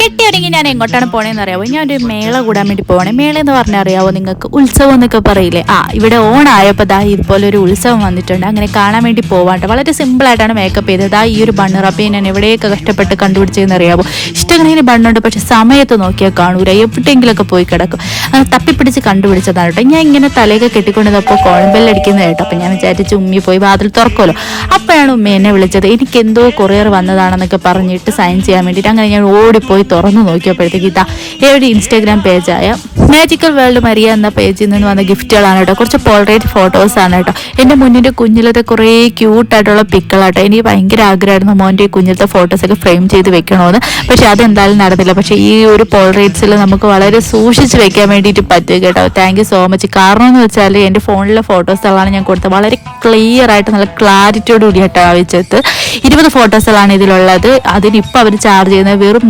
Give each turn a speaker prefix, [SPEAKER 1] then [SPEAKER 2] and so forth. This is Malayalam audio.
[SPEAKER 1] കെട്ടിയൊരുങ്ങി ഞാൻ എങ്ങോട്ടാണ് പോണേന്ന് അറിയാവോ? ഞാൻ ഒരു മേള കൂടാൻ വേണ്ടി പോകണേ. മേള എന്ന് പറഞ്ഞാൽ അറിയാവോ നിങ്ങൾക്ക്? ഉത്സവം എന്നൊക്കെ പറയില്ലേ? ഇവിടെ ഓണായപ്പോൾ ഇതുപോലെ ഒരു ഉത്സവം വന്നിട്ടുണ്ട്. അങ്ങനെ കാണാൻ വേണ്ടി പോവാണ്ട് വളരെ സിമ്പിളായിട്ടാണ് മേക്കപ്പ് ചെയ്തത്. ഈ ഒരു ബണ്ണുറപ്പേ ഞാൻ എവിടെയൊക്കെ കഷ്ടപ്പെട്ട് കണ്ടുപിടിച്ചതെന്ന് അറിയാവോ? ഇഷ്ടകണക്കിന് ബണ്ണുണ്ട്, പക്ഷെ സമയത്ത് നോക്കിയാൽ കാണൂല, എവിടെയെങ്കിലൊക്കെ പോയി കിടക്കും. തപ്പിപ്പിടിച്ച് കണ്ടുപിടിച്ചതാണ് കേട്ടോ. ഞാൻ ഇങ്ങനെ തലയൊക്കെ കെട്ടിക്കൊണ്ടിരുന്നപ്പോൾ കോളിംബെല്ലടിക്കുന്നത് കേട്ടോ. അപ്പം ഞാൻ വിചാരിച്ച് ഉമ്മി പോയി വാതിൽ തുറക്കുമല്ലോ. അപ്പോഴാണ് ഉമ്മ എന്നെ വിളിച്ചത്. എനിക്ക് എന്തോ കൊറിയർ വന്നതാണെന്നൊക്കെ പറഞ്ഞിട്ട് സൈൻ ചെയ്യാൻ വേണ്ടിയിട്ട്. അങ്ങനെ ഞാൻ ഓടിപ്പോയി തുറന്നു നോക്കിയപ്പോഴത്തേക്ക് ഒരു ഇൻസ്റ്റാഗ്രാം പേജായ മാജിക്കൽ വേൾഡ് മരിയ എന്ന പേജിൽ നിന്ന് വന്ന ഗിഫ്റ്റുകളാണ് കേട്ടോ. കുറച്ച് പോൾട്രേറ്റ് ഫോട്ടോസാണ് കേട്ടോ. എൻ്റെ മുന്നിൻ്റെ കുഞ്ഞിലത്തെ കുറേ ക്യൂട്ടായിട്ടുള്ള പിക്കളാട്ടോ. എനിക്ക് ഭയങ്കര ആഗ്രഹമായിരുന്നു മോൻ്റെ കുഞ്ഞിലത്തെ ഫോട്ടോസൊക്കെ ഫ്രെയിം ചെയ്ത് വെക്കണമെന്ന്. പക്ഷെ അതെന്തായാലും നടന്നില്ല. പക്ഷേ ഈ ഒരു പോൾട്രേറ്റ്സിൽ നമുക്ക് വളരെ സൂക്ഷിച്ച് വെക്കാൻ വേണ്ടിയിട്ട് പറ്റും കേട്ടോ. Thank you so much. കാരണം എന്ന് വെച്ചാൽ എൻ്റെ ഫോണിലെ ഫോട്ടോസുകളാണ് ഞാൻ കൊടുത്തത്. വളരെ ക്ലിയർ ആയിട്ട് നല്ല ക്ലാരിറ്റിയോട് കൂടിയിട്ടാണ് വെച്ചത്. 20 ഫോട്ടോസുകളാണ് ഇതിലുള്ളത്. അതിനിപ്പോൾ അവർ ചാർജ് ചെയ്യുന്നത് വെറും